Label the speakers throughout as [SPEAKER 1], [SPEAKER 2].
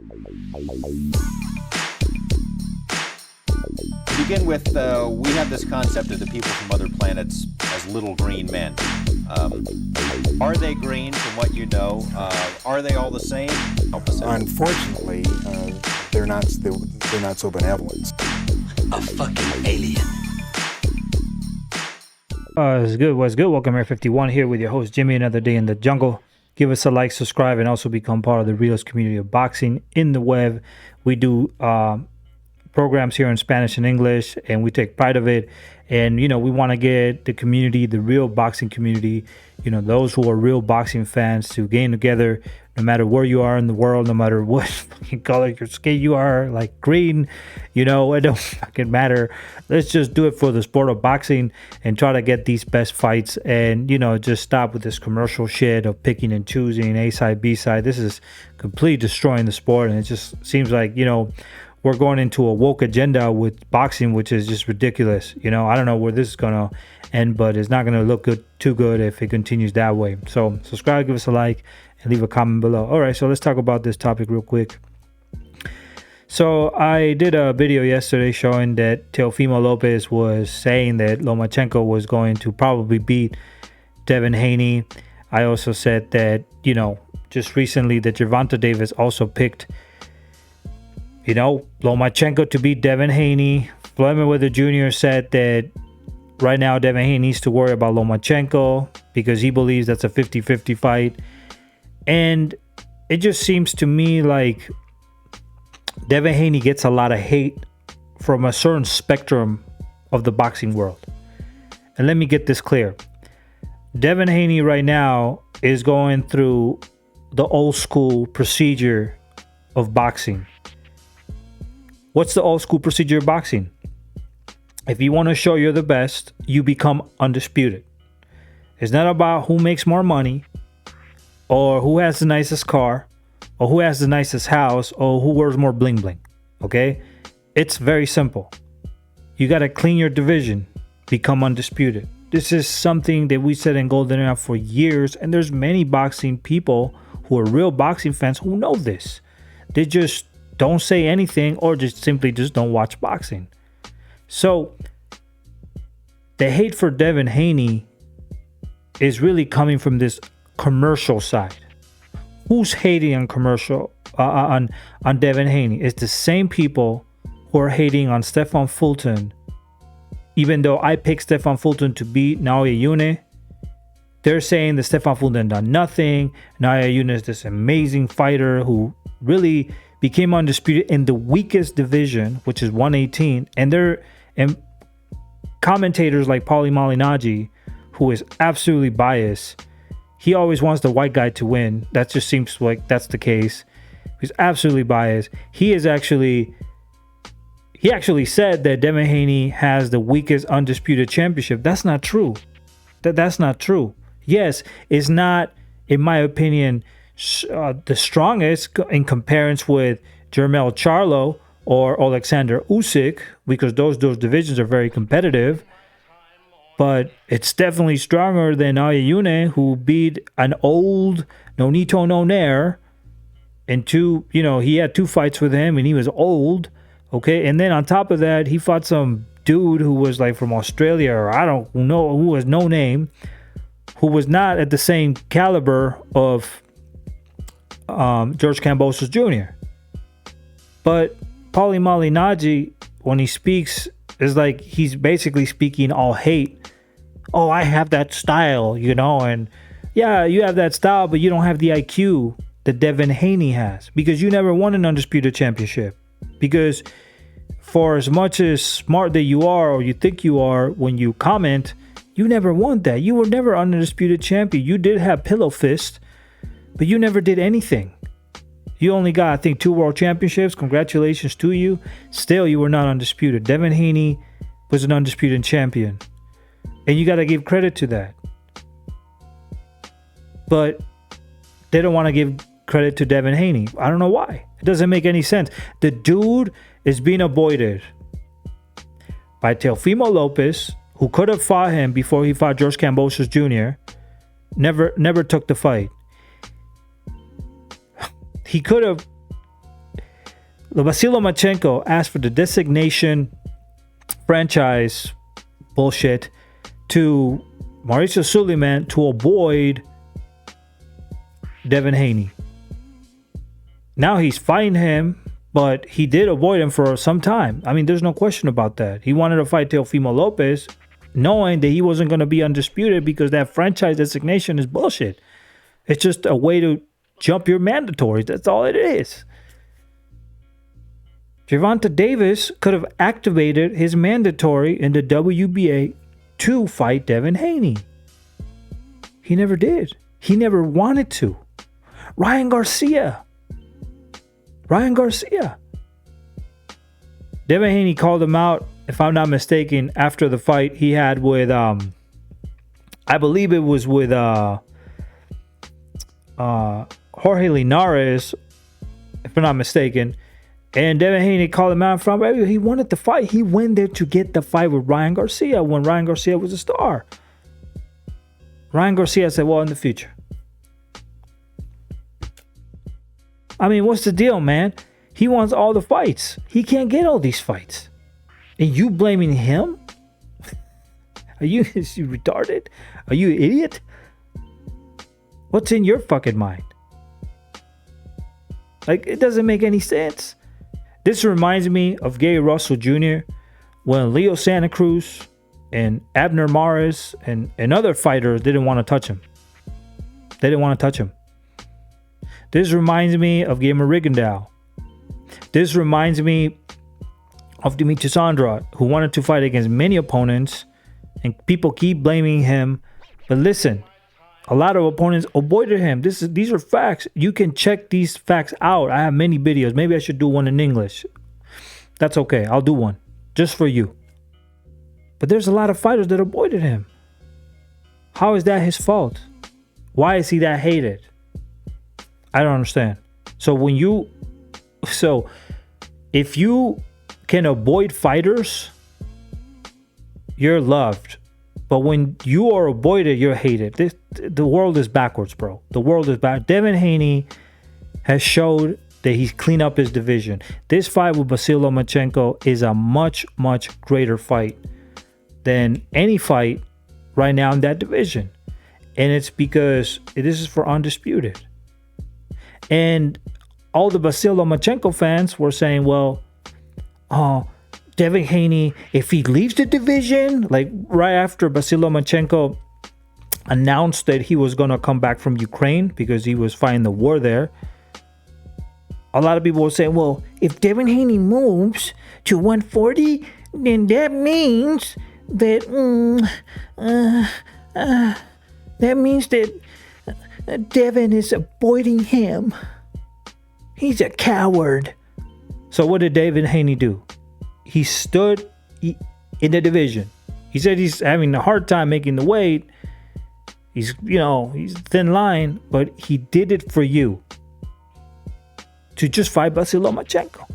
[SPEAKER 1] To begin with, we have this concept of the people from other planets as little green men. Are they green from what you know? Are they all the same?
[SPEAKER 2] Unfortunately, they're not so benevolent.
[SPEAKER 3] A fucking alien.
[SPEAKER 4] What's good? What's good? Welcome Air 51 here with your host Jimmy. Another day in the jungle. Give us a like, subscribe, and also become part of the realest community of boxing in the web. We do programs here in Spanish and English, and we take pride of it. And, you know, we want to get the community, the real boxing community, you know, those who are real boxing fans to gain together, no matter where you are in the world, no matter what fucking color your skin you are, like green, you know, it don't fucking matter. Let's just do it for the sport of boxing and try to get these best fights and, you know, just stop with this commercial shit of picking and choosing A side, B side. This is completely destroying the sport. And it just seems like, you know, we're going into a woke agenda with boxing, which is just ridiculous. You know, I don't know where this is going to end, but it's not going to look too good if it continues that way. So subscribe, give us a like, and leave a comment below. All right, so let's talk about this topic real quick. So I did a video yesterday showing that Teofimo Lopez was saying that Lomachenko was going to probably beat Devin Haney. I also said that, you know, just recently that Gervonta Davis also picked, you know, Lomachenko to beat Devin Haney. Floyd Mayweather Jr. said that right now Devin Haney needs to worry about Lomachenko because he believes that's a 50-50 fight. And it just seems to me like Devin Haney gets a lot of hate from a certain spectrum of the boxing world. And let me get this clear. Devin Haney right now is going through the old school procedure of boxing. What's the old school procedure of boxing? If you want to show you're the best, you become undisputed. It's not about who makes more money or who has the nicest car or who has the nicest house or who wears more bling bling. Okay? It's very simple. You got to clean your division, become undisputed. This is something that we said in Golden Era for years, and there's many boxing people who are real boxing fans who know this. They just don't say anything or just simply just don't watch boxing. So the hate for Devin Haney is really coming from this commercial side. Who's hating on commercial on Devin Haney? It's the same people who are hating on Stefan Fulton. Even though I picked Stefan Fulton to beat Naoya Inoue, they're saying that Stefan Fulton done nothing. Naoya Inoue is this amazing fighter who really became undisputed in the weakest division, which is 118. And commentators like Pauli Malignaggi, who is absolutely biased, he always wants the white guy to win. That just seems like that's the case. He's absolutely biased. He actually said that Devin Haney has the weakest undisputed championship. That's not true. That's not true. Yes, it's not, in my opinion, the strongest in comparison with Jermell Charlo or Alexander Usyk, because those divisions are very competitive. But it's definitely stronger than Naoya Inoue, who beat an old Nonito Donaire in he had 2 fights with him and he was old. Okay, and then on top of that, he fought some dude who was like from Australia or I don't know, who was no name, who was not at the same caliber of George Kambosos Jr. But Pauli Malignaggi, when he speaks, is like he's basically speaking all hate. Oh, I have that style, and yeah, you have that style, but you don't have the IQ that Devin Haney has because you never won an undisputed championship. Because for as much as smart that you are or you think you are when you comment, you never won that. You were never an undisputed champion. You did have pillow fist, but you never did anything. You only got, I think, 2 world championships. Congratulations to you. Still, you were not undisputed. Devin Haney was an undisputed champion. And you got to give credit to that. But they don't want to give credit to Devin Haney. I don't know why. It doesn't make any sense. The dude is being avoided by Teofimo Lopez, who could have fought him before he fought George Kambosos Jr. Never took the fight. He could have. Vasyl Lomachenko asked for the designation franchise bullshit to Mauricio Suleiman to avoid Devin Haney. Now he's fighting him, but he did avoid him for some time. I mean, there's no question about that. He wanted to fight Teofimo Lopez, knowing that he wasn't going to be undisputed because that franchise designation is bullshit. It's just a way to jump your mandatories. That's all it is. Gervonta Davis could have activated his mandatory in the WBA to fight Devin Haney. He never did. He never wanted to. Ryan Garcia. Devin Haney called him out, if I'm not mistaken, after the fight he had with, I believe it was with Jorge Linares, if I'm not mistaken. And Devin Haney called him out from, he wanted the fight. He went there to get the fight with Ryan Garcia when Ryan Garcia was a star. Ryan Garcia said, well, in the future. I mean, what's the deal, man? He wants all the fights. He can't get all these fights. And you blaming him? Is you retarded? Are you an idiot? What's in your fucking mind? Like, it doesn't make any sense. This reminds me of Gary Russell Jr. when Leo Santa Cruz and Abner Mares and other fighters didn't want to touch him. They didn't want to touch him. This reminds me of Gamer Rigondeaux. This reminds me of Demetrius Andrade, who wanted to fight against many opponents, and people keep blaming him. But listen, a lot of opponents avoided him. These are facts. You can check these facts out. I have many videos. Maybe I should do one in English. That's okay. I'll do one just for you. But there's a lot of fighters that avoided him. How is that his fault? Why is he that hated? I don't understand. So if you can avoid fighters, you're loved. But when you are avoided, you're hated. The world is backwards, bro. The world is back. Devin Haney has showed that he's cleaned up his division. This fight with Vasyl Lomachenko is a much, much greater fight than any fight right now in that division. And it's because this is for undisputed. And all the Vasyl Lomachenko fans were saying, well, Devin Haney, if he leaves the division, like right after Vasyl Lomachenko announced that he was going to come back from Ukraine because he was fighting the war there, a lot of people were saying, well, if Devin Haney moves to 140, then that means that Devin is avoiding him. He's a coward. So what did Devin Haney do? He stood in the division. He said he's having a hard time making the weight. He's thin line, but he did it for you. To just fight Vasyl Lomachenko.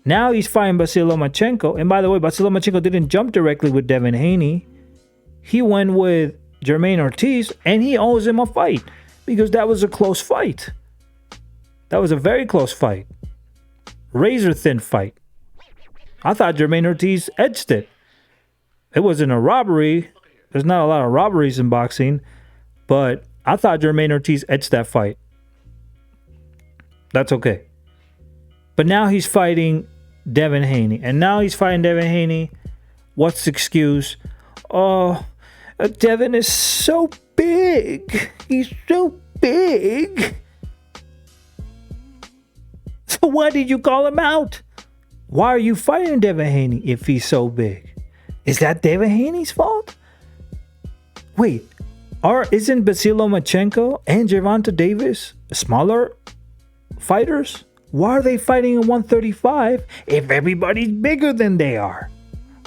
[SPEAKER 4] Now he's fighting Vasyl Lomachenko. And by the way, Vasyl Lomachenko didn't jump directly with Devin Haney. He went with Jermaine Ortiz, and he owes him a fight because that was a close fight. That was a very close fight. Razor thin fight. I thought Jermaine Ortiz edged it. It wasn't a robbery. There's not a lot of robberies in boxing, but I thought Jermaine Ortiz edged that fight. That's okay. But now he's fighting Devin Haney. And now he's fighting Devin Haney. What's the excuse? Oh, Devin is so big. He's so big. So why did you call him out? Why are you fighting Devin Haney if he's so big? Is that Devin Haney's fault? Wait, isn't Vasyl Lomachenko and Gervonta Davis smaller fighters? Why are they fighting in 135 if everybody's bigger than they are?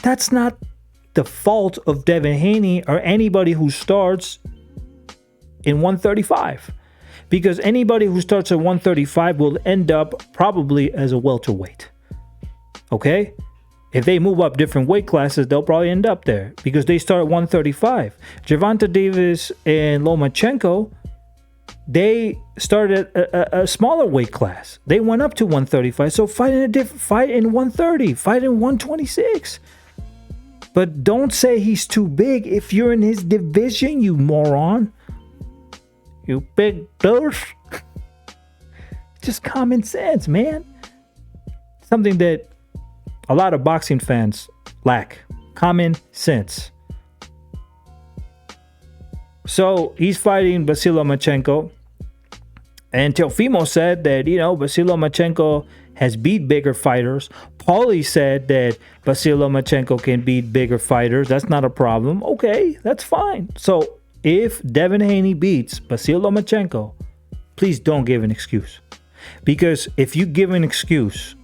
[SPEAKER 4] That's not the fault of Devin Haney or anybody who starts in 135. Because anybody who starts at 135 will end up probably as a welterweight. Okay? If they move up different weight classes, they'll probably end up there because they start at 135. Gervonta Davis and Lomachenko, they started a smaller weight class. They went up to 135. So fight in a different fight in 130, fight in 126. But don't say he's too big if you're in his division, you moron. You big douche. Just common sense, man. Something that a lot of boxing fans lack. Common sense. So he's fighting Vasyl Lomachenko. And Teofimo said that, Vasyl Lomachenko has beat bigger fighters. Pauli said that Vasyl Lomachenko can beat bigger fighters. That's not a problem. Okay, that's fine. So if Devin Haney beats Vasyl Lomachenko, please don't give an excuse. Because if you give an excuse,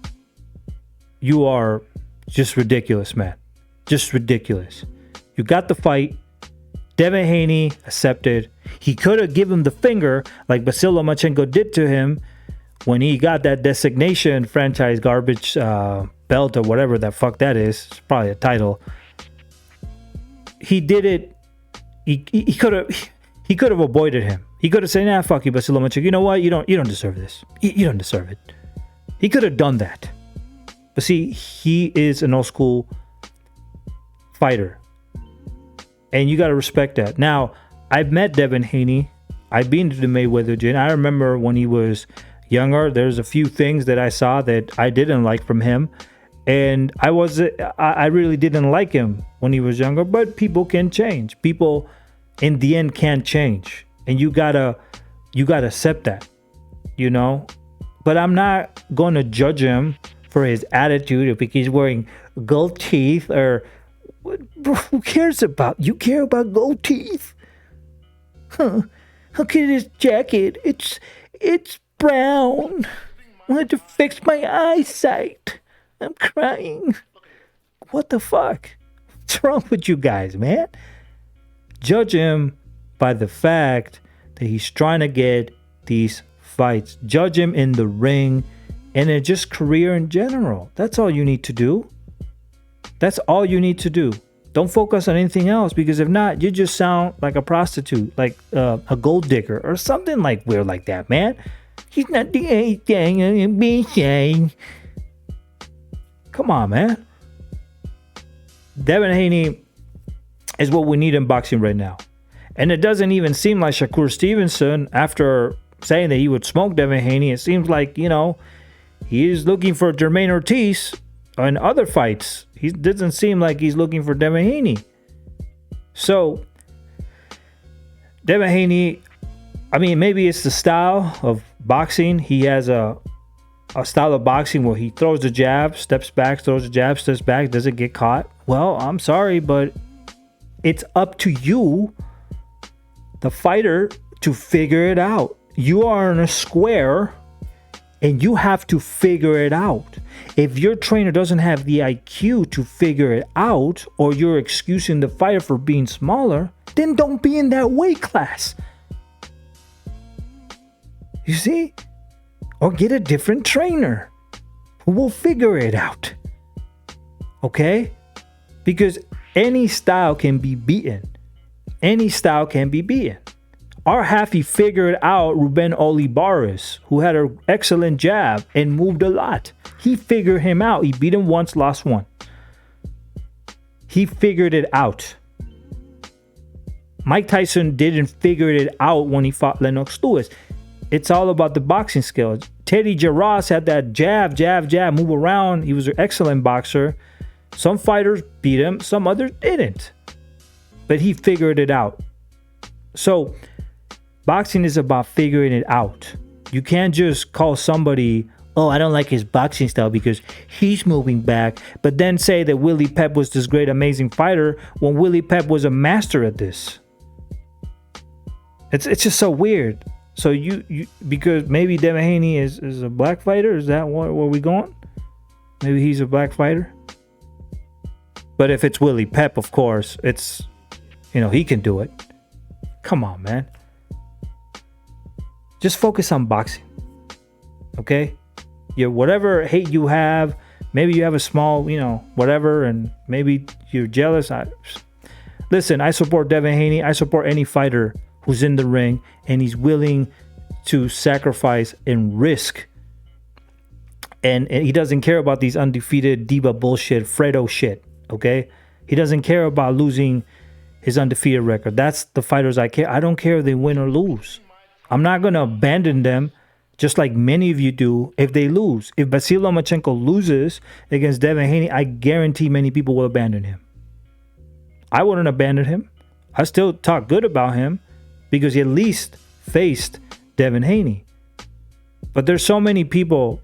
[SPEAKER 4] you are just ridiculous, man. Just ridiculous. You got the fight. Devin Haney accepted. He could have given him the finger like Vasyl Lomachenko did to him when he got that designation franchise garbage belt or whatever the fuck that is. It's probably a title. He did it. He could have avoided him. He could have said, "Nah, fuck you, Vasyl Lomachenko. You know what? You don't deserve this. You don't deserve it." He could have done that. But see, he is an old school fighter. And you got to respect that. Now, I've met Devin Haney. I've been to the Mayweather gym. I remember when he was younger, there's a few things that I saw that I didn't like from him. And I really didn't like him when he was younger. But people can change. People, in the end, can change. And you gotta accept that, But I'm not going to judge him for his attitude if he's wearing gold teeth or... Bro, who cares about? You care about gold teeth? Huh. Look at his jacket. It's brown. I had to fix my eyesight. I'm crying. What the fuck? What's wrong with you guys, man? Judge him by the fact that he's trying to get these fights. Judge him in the ring and in just career in general. That's all you need to do. That's all you need to do. Don't focus on anything else, because if not, you just sound like a prostitute, like a gold digger or something like weird like that, man. He's not doing anything I'm being saying. Come on, man. Devin Haney is what we need in boxing right now. And it doesn't even seem like Shakur Stevenson, after saying that he would smoke Devin Haney, it seems like, he is looking for Jermaine Ortiz in other fights. He doesn't seem like he's looking for Devin Haney. So, Devin Haney, maybe it's the style of boxing. He has a style of boxing where he throws the jab, steps back, throws the jab, steps back, doesn't get caught. Well, I'm sorry, but it's up to you, the fighter, to figure it out. You are in a square and you have to figure it out. If your trainer doesn't have the IQ to figure it out, or you're excusing the fighter for being smaller, then don't be in that weight class. You see? Or get a different trainer who will figure it out. Okay? Because any style can be beaten. Any style can be beaten. Or have he figured out Ruben Olivares, who had an excellent jab and moved a lot. He figured him out. He beat him once, lost one. He figured it out. Mike Tyson didn't figure it out when he fought Lennox Lewis. It's all about the boxing skills. Teddy Jarras had that jab, move around. He was an excellent boxer. Some fighters beat him, some others didn't. But he figured it out. So, boxing is about figuring it out. You can't just call somebody, "Oh, I don't like his boxing style because he's moving back," but then say that Willie Pep was this great, amazing fighter when Willie Pep was a master at this. It's just so weird. So you because maybe Devin Haney is a black fighter? Is that where we going? Maybe he's a black fighter? But if it's Willie Pep, of course, it's, he can do it. Come on, man. Just focus on boxing. Okay? Whatever hate you have, maybe you have a small, whatever, and maybe you're jealous. Listen, I support Devin Haney. I support any fighter who's in the ring and he's willing to sacrifice and risk. And he doesn't care about these undefeated diva bullshit, Fredo shit, okay? He doesn't care about losing his undefeated record. That's the fighters I care. I don't care if they win or lose. I'm not going to abandon them, just like many of you do, if they lose. If Vasyl Lomachenko loses against Devin Haney, I guarantee many people will abandon him. I wouldn't abandon him. I still talk good about him because he at least faced Devin Haney. But there's so many people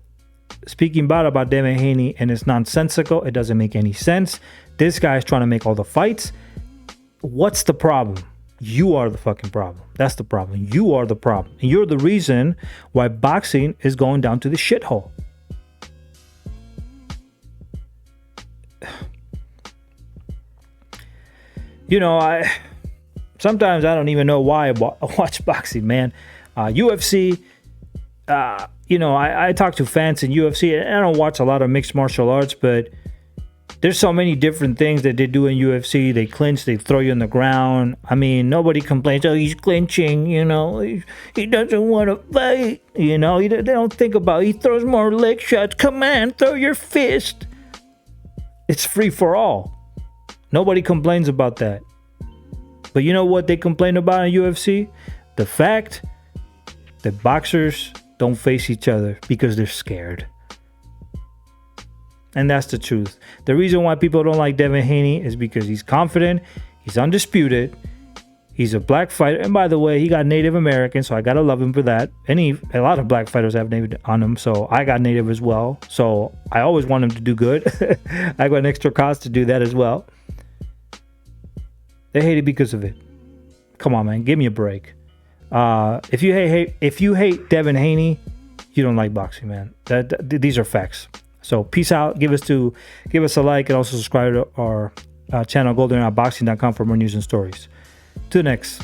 [SPEAKER 4] speaking bad about Devin Haney, and it's nonsensical. It doesn't make any sense. This guy is trying to make all the fights. What's the problem? You are the fucking problem. That's the problem. You are the problem. And you're the reason why boxing is going down to the shithole. You know, sometimes I don't even know why I watch boxing, man. UFC, you know, I talk to fans in UFC, and I don't watch a lot of mixed martial arts, but there's so many different things that they do in UFC. They clinch, they throw you on the ground. I mean, nobody complains, oh, he's clinching, you know, he doesn't want to fight, you know, they don't think about it. He throws more leg shots. Come on, throw your fist. It's free for all. Nobody complains about that. But you know what they complain about in UFC? The fact that boxers don't face each other because they're scared. And that's the truth. The reason why people don't like Devin Haney is because he's confident, he's undisputed, he's a black fighter. And by the way, he got Native American, so I gotta love him for that. A lot of black fighters have Native on them, so I got Native as well. So I always want him to do good. I got an extra cost to do that as well. They hate it because of it. Come on, man, give me a break. If you hate Devin Haney, you don't like boxing, man. These are facts. So peace out. Give us a like, and also subscribe to our channel, goldenboxing.com, for more news and stories. To the next.